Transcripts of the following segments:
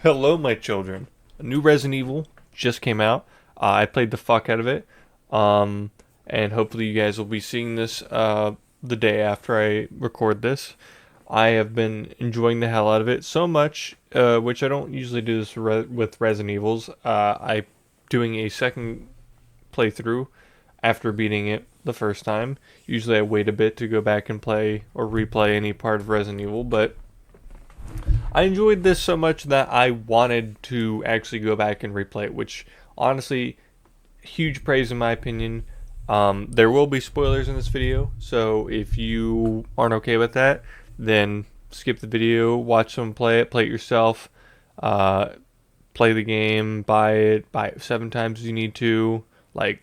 Hello, my children. A new Resident Evil just came out. I played the fuck out of it. Um, and hopefully you guys will be seeing this the day after I record this. I have been enjoying the hell out of it so much, which I don't usually do this with Resident Evils. I doing a second playthrough after beating it the first time. Usually I wait a bit to go back and play or replay any part of Resident Evil, but I enjoyed this so much that I wanted to actually go back and replay it, which honestly, huge praise in my opinion. There will be spoilers in this video, so if you aren't okay with that, then skip the video, watch someone play it yourself, uh, play the game, buy it 7 times as you need to. Like,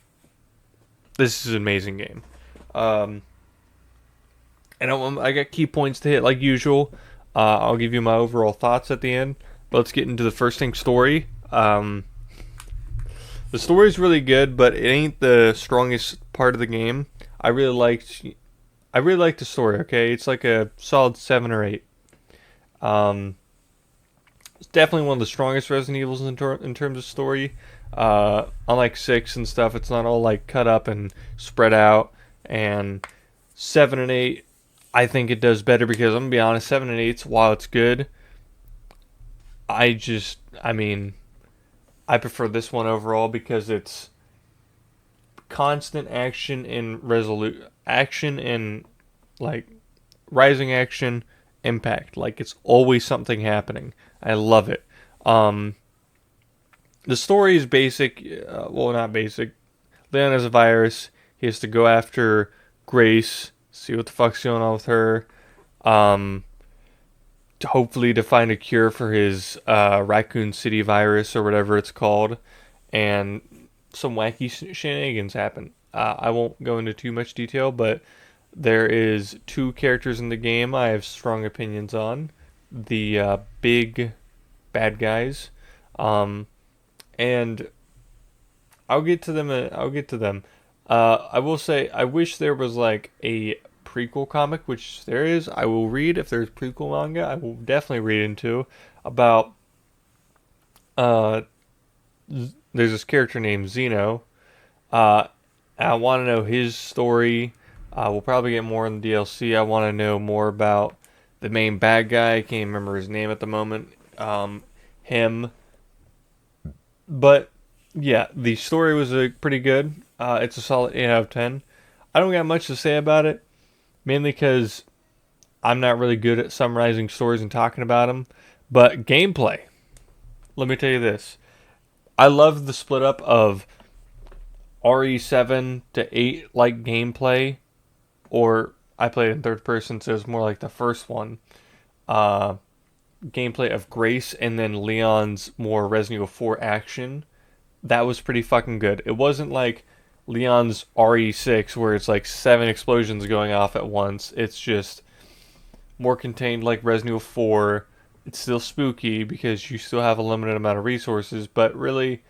this is an amazing game. Um, and I got key points to hit like usual. I'll give you my overall thoughts at the end. But let's get into the first thing, story. The story's really good, but it ain't the strongest part of the game. I really liked the story. Okay, it's like a solid 7 or 8. Um, it's definitely one of the strongest Resident Evils in terms of story. Unlike 6 and stuff, it's not all like cut up and spread out. And 7 and 8, I think it does better because I'm gonna be honest, 7 and 8's while it's good, I mean, I prefer this one overall because it's constant action and like rising action impact. Like it's always something happening. I love it. Um, the story is basic. Well, not basic. Leon has a virus. He has to go after Grace, see what the fuck's going on with her. Um, hopefully to find a cure for his Raccoon City virus or whatever it's called, and some wacky shenanigans happen. I won't go into too much detail, but there is 2 characters in the game I have strong opinions on. The big bad guys, um, and I'll get to them. I'll get to them. I will say I wish there was like a prequel comic, which there is. I will read if there's prequel manga. I will definitely read into about. Uh, there's this character named Zeno. Uh, I want to know his story. We'll probably get more in the DLC. I want to know more about the main bad guy. I can't remember his name at the moment. Him. But yeah, the story was pretty good. It's a solid 8 out of 10. I don't got much to say about it, mainly because I'm not really good at summarizing stories and talking about them. But gameplay, let me tell you this. I love the split up of RE7 to 8 like gameplay, or I played in third person, so it's more like the first one. Uh, Gameplay of Grace and then Leon's more Resident Evil 4 action. That was pretty fucking good. It wasn't like Leon's RE6 where it's like 7 explosions going off at once. It's just more contained like Resident Evil 4. It's still spooky because you still have a limited amount of resources, but really,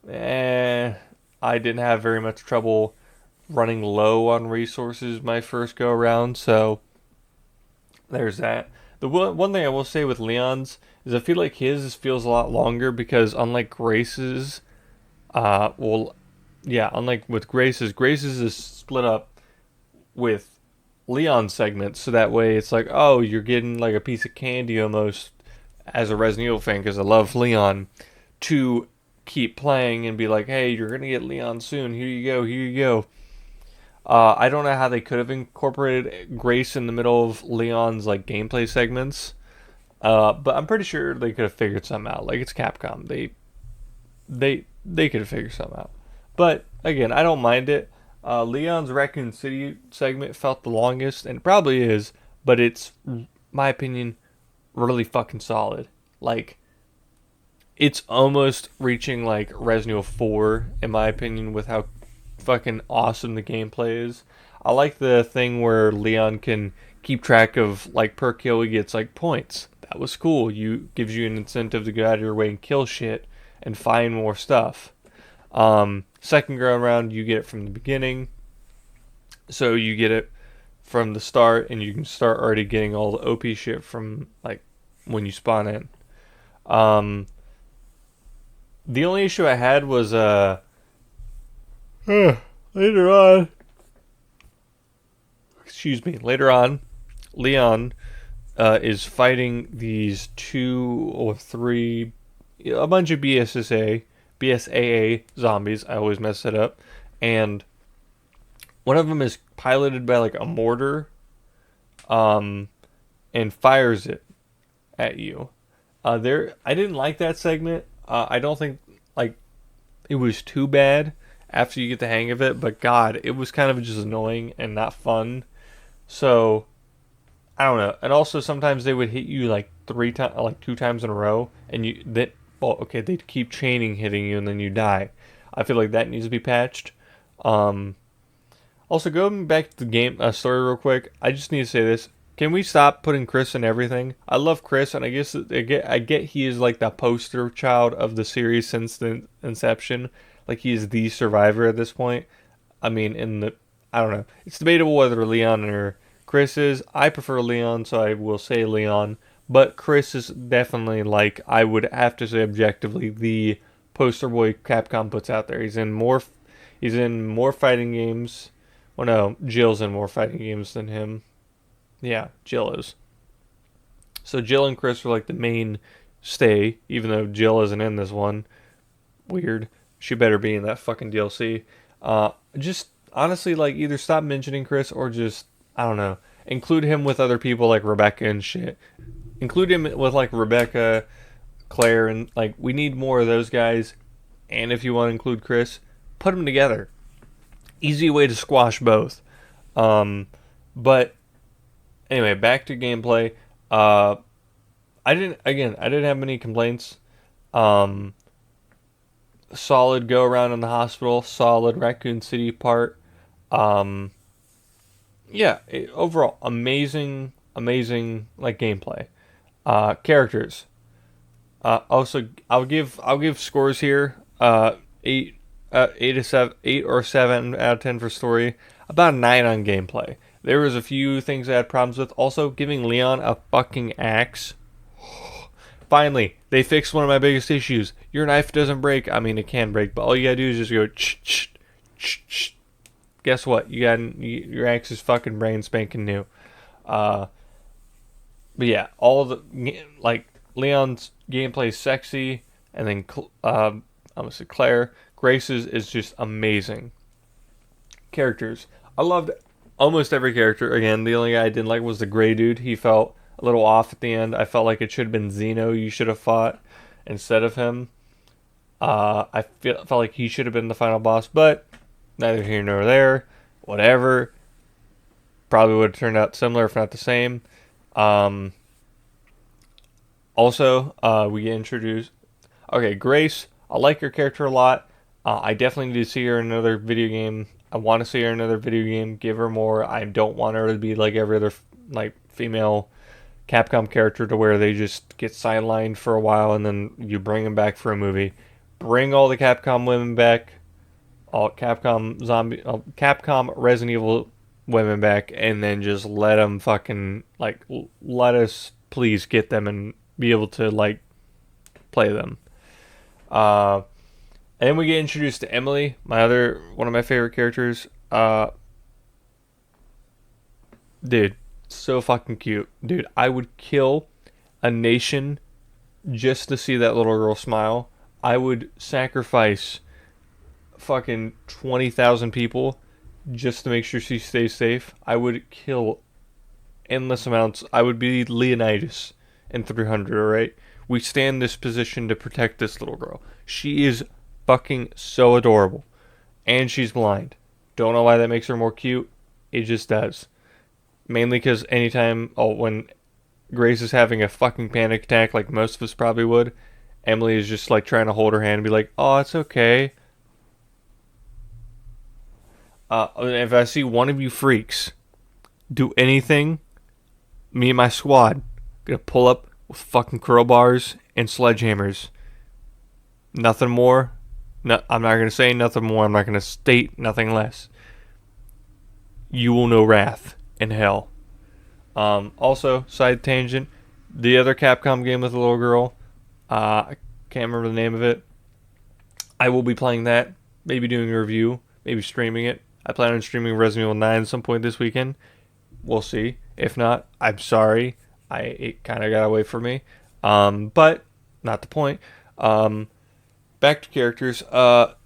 I didn't have very much trouble running low on resources my first go around, so there's that. The one thing I will say with Leon's is I feel like his feels a lot longer because unlike Grace's, well, yeah, unlike with Grace's is split up with Leon segments, so that way it's like, oh, you're getting like a piece of candy almost as a Resident Evil fan because I love Leon to keep playing and be like, hey, you're gonna get Leon soon. Here you go. Here you go. I don't know how they could have incorporated Grace in the middle of Leon's like gameplay segments, but I'm pretty sure they could have figured something out. Like it's Capcom, they could have figured something out. But again, I don't mind it. Leon's Raccoon City segment felt the longest, and it probably is, but it's, my opinion, really fucking solid. Like, it's almost reaching like Resident Evil 4, in my opinion, with how fucking awesome the gameplay is. I like the thing where Leon can keep track of like per kill he gets like points. That was cool. You gives you an incentive to go out of your way and kill shit and find more stuff. Second go around, you get it from the beginning, so you get it from the start, and you can start already getting all the OP shit from like when you spawn in. Um, the only issue I had was later on. Excuse me. Later on, Leon is fighting these two or three, a bunch of BSAA zombies. I always mess it up, and one of them is piloted by like a mortar, um, and fires it at you. I didn't like that segment. I don't think like it was too bad after you get the hang of it, but God, it was kind of just annoying and not fun. So I don't know. And also sometimes they would hit you like three times, like two times in a row, and well, okay, they'd keep chaining hitting you, and then you die. I feel like that needs to be patched. Um, Also, going back to the game story real quick, I just need to say this. Can we stop putting Chris in everything? I love Chris, and I get he is like the poster child of the series since the inception. Like he is the survivor at this point. I mean, I don't know. It's debatable whether Leon or Chris is. I prefer Leon, so I will say Leon. But Chris is definitely like I would have to say objectively the poster boy Capcom puts out there. He's in more fighting games. Well, no, Jill's in more fighting games than him. Yeah, Jill is. So Jill and Chris are like the main stay, even though Jill isn't in this one. Weird. She better be in that fucking DLC. Just honestly, like either stop mentioning Chris or just I don't know, include him with other people like Rebecca and shit. Include him with like Rebecca, Claire, and like we need more of those guys. And if you want to include Chris, put them together. Easy way to squash both. But anyway, back to gameplay. I didn't have many complaints. Um, Solid go around in the hospital. Solid Raccoon City part. Um, yeah, overall amazing like gameplay. Characters. Also, I'll give scores here. Eight, 8 or 7 out of 10 for story. About a 9 on gameplay. There was a few things I had problems with. Also, giving Leon a fucking axe. Finally, they fixed one of my biggest issues. Your knife doesn't break. I mean, it can break, but all you gotta do is just go. Guess what? Your axe is fucking brand spanking new. Uh, but yeah, all the like Leon's gameplay is sexy, and then I'm gonna say Claire Grace's is just amazing. Characters, I loved almost every character. Again, the only guy I didn't like was the gray dude. He felt a little off at the end. I felt like it should have been Zeno. You should have fought instead of him. Felt like he should have been the final boss, but neither here nor there. Whatever. Probably would have turned out similar, if not the same. Um, we get introduced. Okay, Grace. I like her character a lot. I definitely need to see her in another video game. I want to see her in another video game. Give her more. I don't want her to be like every other like female Capcom character to where they just get sidelined for a while and then you bring them back for a movie. Bring all the Capcom women back, all Capcom Resident Evil women back, and then just let them fucking like let us please get them and be able to like play them. Uh, and then we get introduced to Emily, one of my favorite characters. Dude, so fucking cute. Dude, I would kill a nation just to see that little girl smile. I would sacrifice fucking 20,000 people just to make sure she stays safe. I would kill endless amounts. I would be Leonidas in 300, alright? We stand this position to protect this little girl. She is fucking so adorable. And she's blind. Don't know why that makes her more cute. It just does. Mainly because when Grace is having a fucking panic attack, like most of us probably would, Emily is just like trying to hold her hand and be like, "Oh, it's okay." If I see one of you freaks do anything, me and my squad gonna pull up with fucking crowbars and sledgehammers. Nothing more. No, I'm not gonna say nothing more. I'm not gonna state nothing less. You will know wrath in hell. Also, side tangent, the other Capcom game with the little girl, I can't remember the name of it. I will be playing that, maybe doing a review, maybe streaming it. I plan on streaming Resident Evil 9 at some point this weekend. We'll see. If not, I'm sorry. It kind of got away from me. But not the point. Back to characters.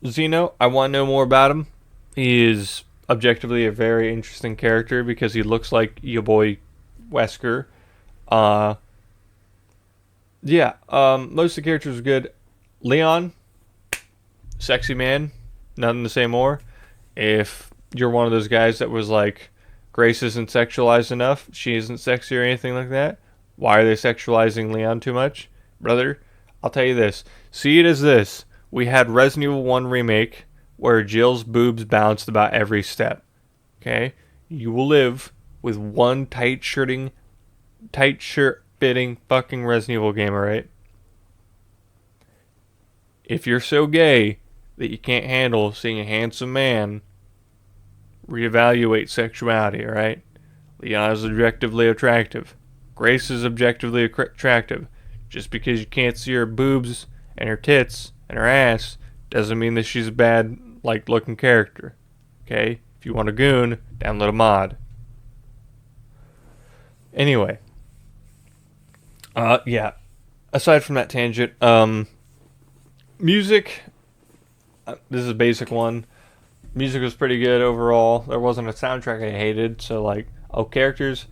Zeno, I want to know more about him. He is objectively a very interesting character because he looks like your boy Wesker. Uh, yeah. Most of the characters are good. Leon, sexy man. Nothing to say more. If you're one of those guys that was like, Grace isn't sexualized enough, she isn't sexy or anything like that, why are they sexualizing Leon too much? Brother, I'll tell you this. See it as this. We had Resident Evil 1 Remake where Jill's boobs bounced about every step. Okay? You will live with one tight shirt fitting fucking Resident Evil game, alright? If you're so gay that you can't handle seeing a handsome man, reevaluate sexuality, alright? Leon is objectively attractive. Grace is objectively attractive. Just because you can't see her boobs and her tits and her ass doesn't mean that she's a bad, looking character. Okay? If you want a goon, download a mod. Anyway. Yeah. Aside from that tangent, music. This is a basic one. Music was pretty good overall. There wasn't a soundtrack I hated, so characters.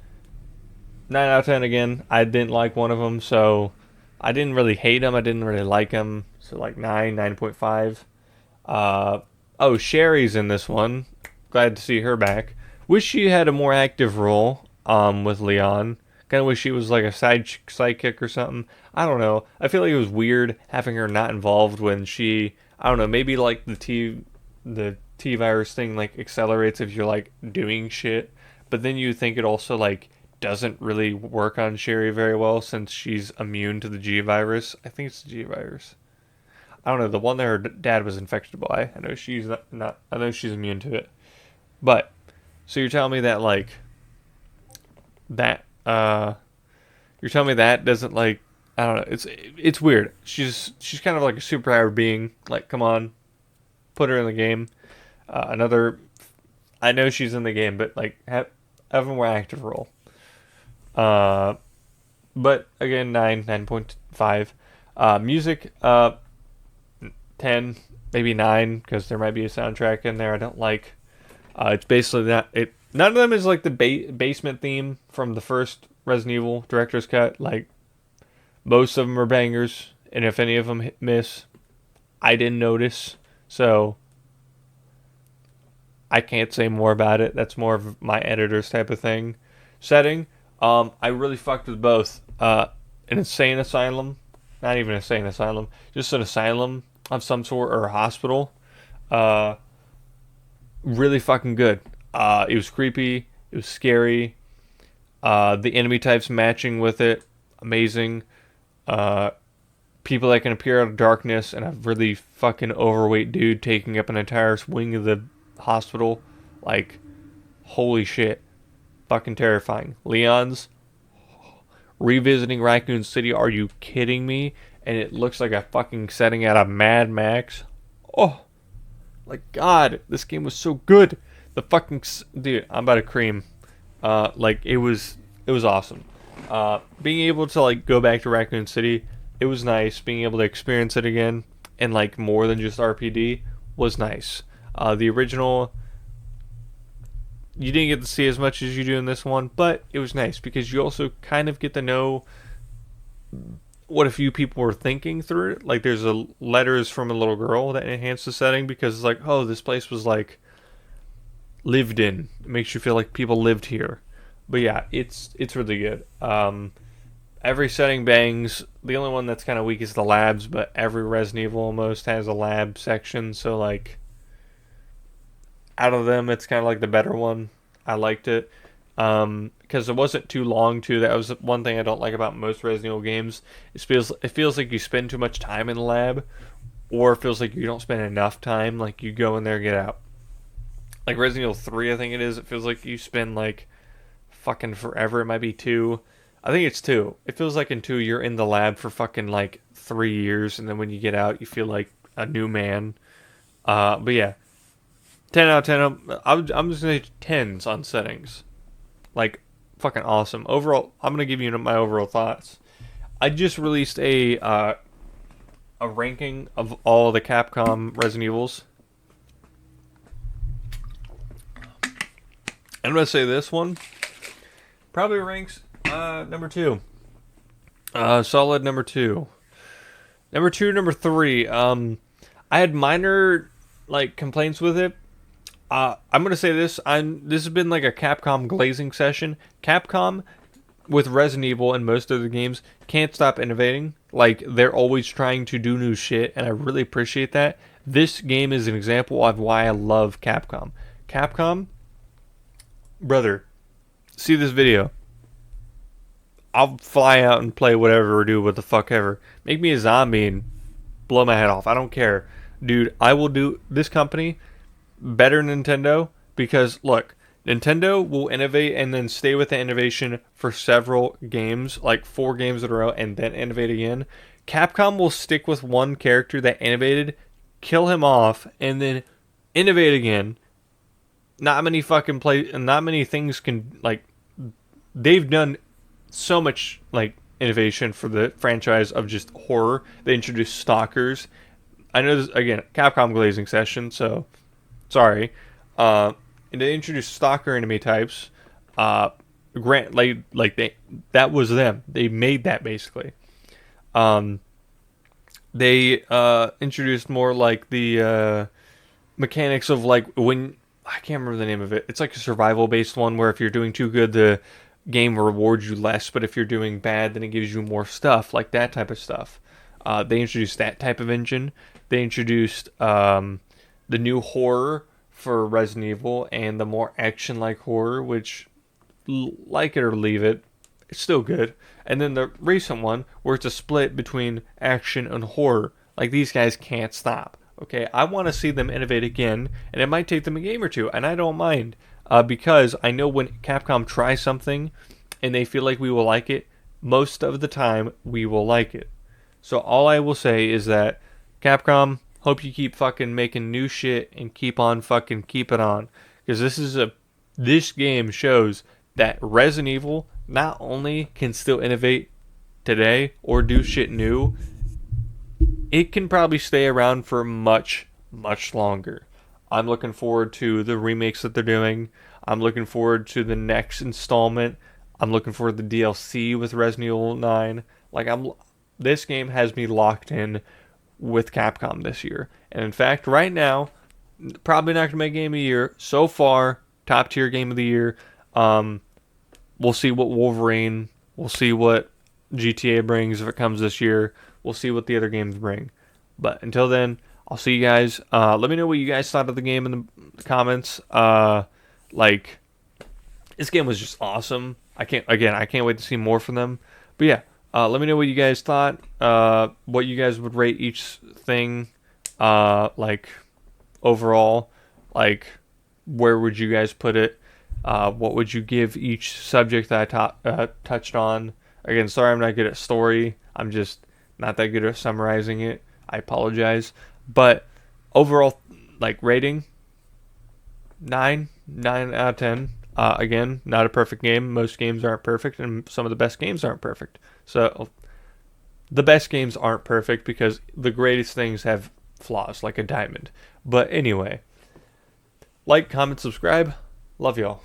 9 out of 10 again. I didn't like one of them, so I didn't really hate them. I didn't really like them, so 9.5. Sherry's in this one. Glad to see her back. Wish she had a more active role with Leon. Kind of wish she was like a sidekick or something. I don't know. I feel like it was weird having her not involved when she, I don't know, maybe the T virus thing accelerates if you're doing shit. But then you think it also doesn't really work on Sherry very well since she's immune to the G virus. I think it's the G virus. I don't know, the one that her dad was infected by. I know she's not I know she's immune to it. But so you're telling me that you're telling me that doesn't I don't know, it's weird. She's kind of like a superpower being. Come on, put her in the game. I know she's in the game, but have a more active role. But again, 9.5. Music, 10, maybe 9, because there might be a soundtrack in there I don't like. It's basically that. None of them is the basement theme from the first Resident Evil director's cut. Most of them are bangers, and if any of them miss, I didn't notice. So I can't say more about it. That's more of my editor's type of thing. Setting, I really fucked with both. An insane asylum, not even an insane asylum, just an asylum of some sort or a hospital. Really fucking good. It was creepy. It was scary. The enemy types matching with it, amazing. People that can appear out of darkness and a really fucking overweight dude taking up an entire wing of the hospital. Holy shit. Fucking terrifying. Leon's revisiting Raccoon City. Are you kidding me? And it looks like a fucking setting out of Mad Max. Oh, God, this game was so good. The fucking dude, I'm about to cream. It was awesome. Being able to go back to Raccoon City, it was nice. Being able to experience it again and more than just RPD was nice. The original, you didn't get to see as much as you do in this one, but it was nice because you also kind of get to know what a few people were thinking through it. There's letters from a little girl that enhance the setting because it's oh, this place was lived in. It makes you feel like people lived here. But yeah, it's really good. Every setting bangs. The only one that's kind of weak is the labs, but every Resident Evil almost has a lab section, so out of them, it's kind of the better one. I liked it. Because it wasn't too long too. That was one thing I don't like about most Resident Evil games. It feels like you spend too much time in the lab, or it feels like you don't spend enough time. You go in there and get out. Resident Evil 3, I think it is. It feels like you spend fucking forever. It might be 2. I think it's 2. It feels like in 2 you're in the lab for fucking like 3 years, and then when you get out, you feel like a new man. But yeah, 10 out of 10. I'm just gonna say tens on settings. Like fucking awesome. Overall, I'm gonna give you my overall thoughts. I just released a ranking of all the Capcom Resident Evils. I'm gonna say this one probably ranks number 2. Solid number 2. Number 2, number 3. I had minor like complaints with it. I'm gonna say this. This has been like a Capcom glazing session. Capcom with Resident Evil and most of the games can't stop innovating. Like they're always trying to do new shit, and I really appreciate that. This game is an example of why I love Capcom. Capcom, brother, see this video. I'll fly out and play whatever or do what the fuck ever. Make me a zombie and blow my head off. I don't care. Dude, I will do this company better than Nintendo because, look, Nintendo will innovate and then stay with the innovation for several games, like 4 games in a row, and then innovate again. Capcom will stick with one character that innovated, kill him off, and then innovate again. Not many things can, like, they've done so much like innovation for the franchise of just horror. They introduced stalkers. I know this again, Capcom glazing session, so sorry. And they introduced stalker enemy types. That was them. They made that basically. They introduced more like the mechanics of like when I can't remember the name of it. It's like a survival based one where if you're doing too good, the game rewards you less, but if you're doing bad, then it gives you more stuff, like that type of stuff. They introduced that type of engine. They introduced the new horror for Resident Evil and the more action-like horror, which, like it or leave it, it's still good. And then the recent one, where it's a split between action and horror. Like, these guys can't stop. Okay, I want to see them innovate again, and it might take them a game or two, and I don't mind. Because I know when Capcom tries something and they feel like we will like it, most of the time we will like it. So all I will say is that Capcom, hope you keep fucking making new shit and keep on fucking keep it on. Because this game shows that Resident Evil not only can still innovate today or do shit new, it can probably stay around for much, much longer. I'm looking forward to the remakes that they're doing. I'm looking forward to the next installment. I'm looking forward to the DLC with Resident Evil 9. This game has me locked in with Capcom this year. And in fact, right now, probably not going to make game of the year. So far, top tier game of the year. We'll see what Wolverine, we'll see what GTA brings if it comes this year. We'll see what the other games bring. But until then, I'll see you guys. Let me know what you guys thought of the game in the comments. This game was just awesome. I can't wait to see more from them. But yeah, let me know what you guys thought. What you guys would rate each thing. Overall, where would you guys put it? What would you give each subject that I touched on? Again, sorry I'm not good at story. I'm just not that good at summarizing it. I apologize. But overall, rating, 9 out of 10. Again, not a perfect game. Most games aren't perfect, and some of the best games aren't perfect. So, the best games aren't perfect because the greatest things have flaws, like a diamond. But anyway, like, comment, subscribe. Love y'all.